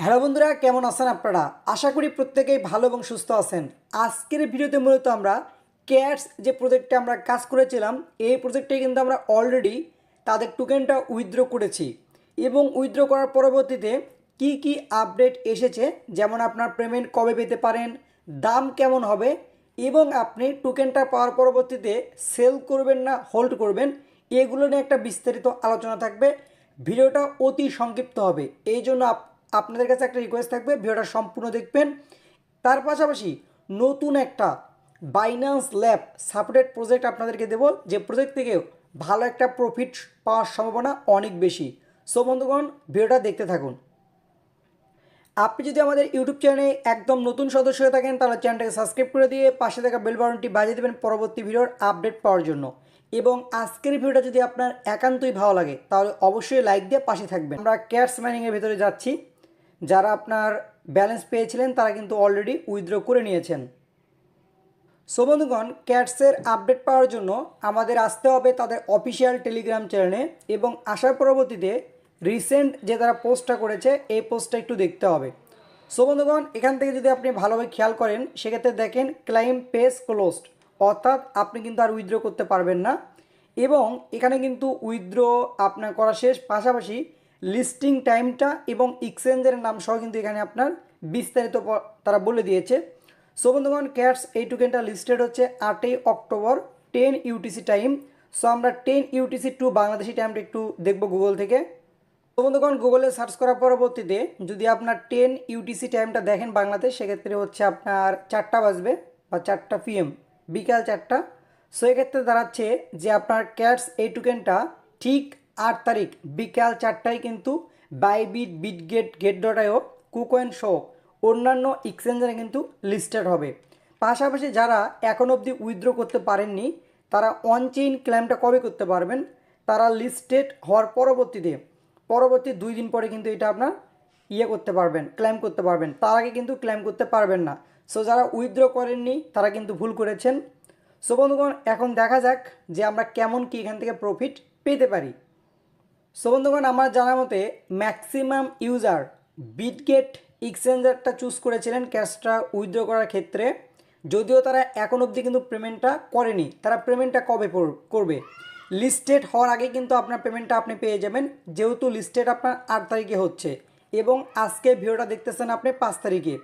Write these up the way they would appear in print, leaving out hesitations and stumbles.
Hello বন্ধুরা, কেমন আছেন আপনারা? আশা করি প্রত্যেকেই ভালো এবং সুস্থ আছেন। আজকের ভিডিওতে মূলত আমরা ক্যাটস যে প্রজেক্টে আমরা কাজ করেছিলাম, এই প্রজেক্টে কিন্তু আমরা অলরেডি তাদের টোকেনটা উইথড্র করেছি এবং উইথড্র করার পরবর্তীতে কি কি আপডেট এসেছে, যেমন আপনার পেমেন্ট কবে পেতে পারেন, দাম কেমন হবে এবং আপনি টোকেনটা পাওয়ার পরবর্তীতে সেল করবেন না হোল্ড করবেন, এগুলো নিয়ে একটা বিস্তারিত আলোচনা থাকবে। ভিডিওটা অতি সংক্ষিপ্ত হবে, এই জন্য আপনাদের কাছে একটা রিকোয়েস্ট থাকবে, ভিডিওটা সম্পূর্ণ দেখবেন। তার পাশাপাশি নতুন একটা বাইন্যান্স ল্যাব সাপোর্টেড প্রজেক্ট আপনাদেরকে দেব, যে প্রজেক্ট থেকে ভালো একটা প্রফিট পাওয়ার সম্ভাবনা অনেক বেশি। সো বন্ধুগণ, ভিডিওটা দেখতে থাকুন। আপনি যদি আমাদের ইউটিউব চ্যানেলে একদম নতুন সদস্য হয়ে থাকেন, তাহলে চ্যানেলটাকে সাবস্ক্রাইব করে দিয়ে পাশে থাকা বেল বাটনটি বাজিয়ে দেবেন পরবর্তী ভিডিওর আপডেট পাওয়ার জন্য। এবং আজকের ভিডিওটা যদি আপনার একান্তই ভালো লাগে, তাহলে অবশ্যই লাইক দিয়ে পাশে থাকবেন। আমরা ক্যাটস মাইনিংয়ের ভিতরে যাচ্ছি। যারা আপনার ব্যালেন্স পেয়েছিলেন তারা কিন্তু অলরেডি উইথড্র করে নিয়েছেন। সো বন্ধুগণ, ক্যাটসের আপডেট পাওয়ার জন্য আমাদের আসতে হবে তাদের অফিসিয়াল টেলিগ্রাম চ্যানেলে এবং আসার পরবর্তীতে রিসেন্ট যে তারা পোস্টটা করেছে এই পোস্টটা একটু দেখতে হবে। সো বন্ধুগণ, এখান থেকে যদি আপনি ভালোভাবে খেয়াল করেন, সেক্ষেত্রে দেখেন ক্লাইম পেজ ক্লোজড, অর্থাৎ আপনি কিন্তু আর উইথড্র করতে পারবেন না। এবং এখানে কিন্তু উইথড্র আপনার করা শেষ, পাশাপাশি লিস্টিং টাইমটা এবং এক্সচেঞ্জের নাম সহ কিন্তু এখানে আপনার বিস্তারিত তারা বলে দিয়েছে। সো বন্ধুগণ, ক্যাটস এই টোকেনটা লিস্টেড হচ্ছে 8ই অক্টোবর 10 ইউটিসি টাইম। সো আমরা 10 ইউটিসি টু বাংলাদেশি টাইমটা একটু দেখবো গুগল থেকে। তো বন্ধুগণ, গুগলে সার্চ করার পরবর্তীতে যদি আপনার 10 ইউটিসি টাইমটা দেখেন বাংলাদেশ, সেক্ষেত্রে হচ্ছে আপনার 4টা বাজবে বা 4টা PM, বিকাল 4টা। সো এক্ষেত্রে দাঁড়াচ্ছে যে আপনার ক্যাটস এই টোকেনটা ঠিক 8 তারিখ বিকাল 4টায় কিন্তু বাইবিট, বিটগেট, গেট.io, কুকয়েন সহ অন্যান্য এক্সচেঞ্জারে কিন্তু লিস্টেড হবে। পাশাপাশি যারা এখন অবধি উইথড্র করতে পারেননি, তারা অন চেইন ক্লেমটা কবে করতে পারবেন? তারা লিস্টেড হওয়ার পরবর্তী 2 দিন পরে কিন্তু এটা আপনার করতে পারবেন, ক্লেম করতে পারবেন। তার আগে কিন্তু ক্লেম করতে পারবেন না। সো যারা উইথড্র করেননি তারা কিন্তু ভুল করেছেন। সো বন্ধুগণ, এখন দেখা যাক যে আমরা কেমন কি এখান থেকে প্রফিট পেতে পারি। সো বন্ধুগণ, আমার জানা মতে ম্যাক্সিমাম ইউজার বিটগেট এক্সচেঞ্জারটা চুজ করেছিলেন ক্যাশটা উইথড্র করার ক্ষেত্রে, যদিও তারা এখন অবধি কিন্তু পেমেন্টটা করেনি। তারা পেমেন্টটা কবে করবে? লিস্টেড হওয়ার আগে কিন্তু আপনার পেমেন্টটা আপনি পেয়ে যাবেন, যেহেতু লিস্টেড আপনার 8 তারিখে হচ্ছে এবং আজকে ভিডিওটা দেখতেছেন আপনি 5 তারিখে।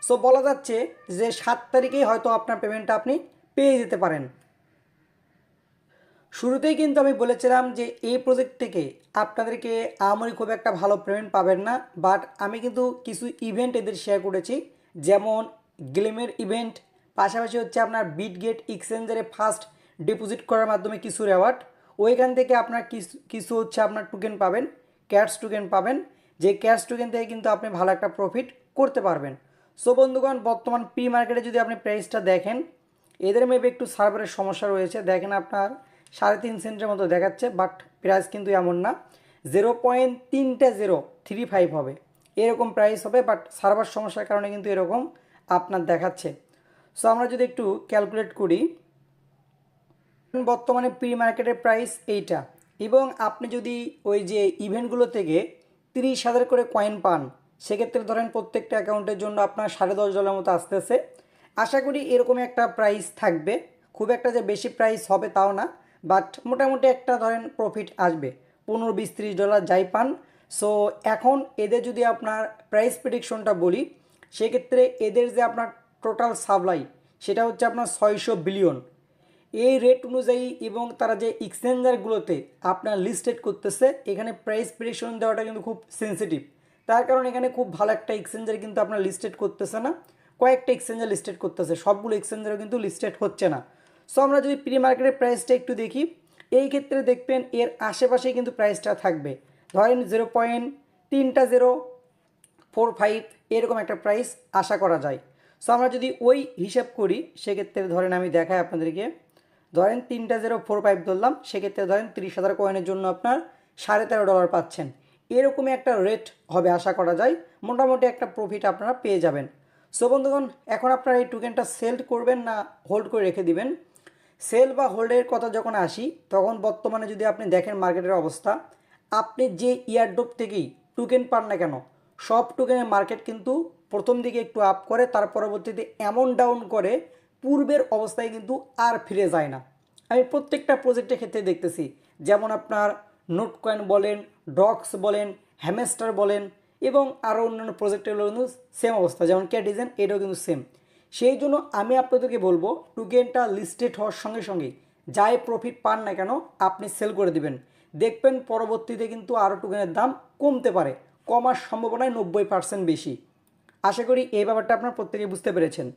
সো বলা যাচ্ছে যে 7 তারিখেই হয়তো আপনার পেমেন্টটা আপনি পেয়ে যেতে পারেন। শুরুতেই কিন্তু আমি বলেছিলাম যে এই প্রজেক্ট থেকে আপনাদেরকে আমারই খুব একটা ভালো পেমেন্ট পাবেন না, বাট আমি কিন্তু কিছু ইভেন্ট এদের শেয়ার করেছি, যেমন গ্লেমের ইভেন্ট, পাশাপাশি হচ্ছে আপনার বিটগেট এক্সচেঞ্জারে ফার্স্ট ডিপোজিট করার মাধ্যমে কিছু রেওয়ার্ড, ওইখান থেকে আপনার কিছু হচ্ছে আপনার টোকেন পাবেন, ক্যাটস টোকেন পাবেন, যে ক্যাটস টোকেন থেকে কিন্তু আপনি ভালো একটা প্রফিট করতে পারবেন। সো বন্ধুগণ, বর্তমান প্রি মার্কেটে যদি আপনি প্রাইসটা দেখেন, এদের মেবি একটু সার্ভারের সমস্যা রয়েছে। দেখেন আপনার 3.5 সেন্টের মতো দেখাচ্ছে, বাট প্রাইস কিন্তু এমন না, 0.3035 হবে, এরকম প্রাইস হবে, বাট সার্ভার সমস্যার কারণে কিন্তু এরকম আপনার দেখাচ্ছে। সো আমরা যদি একটু ক্যালকুলেট করি, বর্তমানে প্রি মার্কেটের প্রাইস এইটা, এবং আপনি যদি ওই যে ইভেন্টগুলো থেকে 30,000 করে কয়েন পান, সেক্ষেত্রে ধরেন প্রত্যেকটা অ্যাকাউন্টের জন্য আপনার $10.5 মতো আসতেছে। আশা করি এরকমই একটা প্রাইস থাকবে, খুব একটা যে বেশি প্রাইস হবে তাও না, বাট মোটামুটি একটা ধরেন প্রফিট আসবে, $15-20-30 যাই পান। সো এখন এদের যদি আপনার প্রাইস প্রেডিকশনটা বলি, সেক্ষেত্রে এদের যে আপনার টোটাল সাপ্লাই সেটা হচ্ছে আপনার 600 বিলিয়ন। এই রেট অনুযায়ী এবং তারা যে এক্সচেঞ্জারগুলোতে আপনার লিস্টেড করতেছে, এখানে প্রাইস প্রেডিকশন দেওয়াটা কিন্তু খুব সেন্সিটিভ। তার কারণ এখানে খুব ভালো একটা এক্সচেঞ্জার কিন্তু আপনার লিস্টেড করতেছে না, কয়েকটা এক্সচেঞ্জার লিস্টেড করতেছে, সবগুলো এক্সচেঞ্জারও কিন্তু লিস্টেড হচ্ছে না। সো আমরা যদি প্রি মার্কেটের প্রাইসটা একটু দেখি, এই ক্ষেত্রে দেখবেন এর আশেপাশেই কিন্তু প্রাইসটা থাকবে, ধরেন 0.3045 এরকম একটা প্রাইস আশা করা যায়। সো আমরা যদি ওই হিসাব করি, সেক্ষেত্রে ধরেন আমি দেখাই আপনাদেরকে, ধরেন 3.045 ধরলাম, সেক্ষেত্রে ধরেন 30,000 কয়েনের জন্য আপনার $13.5 পাচ্ছেন, এরকমই একটা রেট হবে আশা করা যায়, মোটামুটি একটা প্রফিট আপনারা পেয়ে যাবেন। সো বন্ধুগণ, এখন আপনারা এই টোকেনটা সেল করবেন না হোল্ড করে রেখে দিবেন? সেল বা হোল্ডের কথা যখন আসি, তখন বর্তমানে যদি আপনি দেখেন মার্কেটের অবস্থা, আপনি যে ইয়ারড্রপ থেকেই টোকেন পান না কেন, সব টোকেনের মার্কেট কিন্তু প্রথম দিকে একটু আপ করে, তার পরবর্তীতে এমন ডাউন করে পূর্বের অবস্থায় কিন্তু আর ফিরে যায় না। আমি প্রত্যেকটা প্রজেক্টের ক্ষেত্রে দেখতেছি, যেমন আপনার নোট কয়েন বলেন, ডক্স বলেন, হ্যামস্টার বলেন এবং আরও অন্যান্য প্রজেক্টগুলো কিন্তু সেম অবস্থা, যেমন ক্যাটিজেন এটাও কিন্তু সেম। সেই জন্য আমি আপনাদেরকে বলবো টোকেনটা লিস্টেড হওয়ার সঙ্গে সঙ্গে যাই প্রফিট পান না কেন আপনি সেল করে দিবেন। দেখবেন পরবর্তীতে কিন্তু আরও টোকেনের দাম কমতে পারে, কমার সম্ভাবনায় 90% বেশি। আশা করি এই ব্যাপারটা আপনার প্রত্যেকেই বুঝতে পেরেছেন।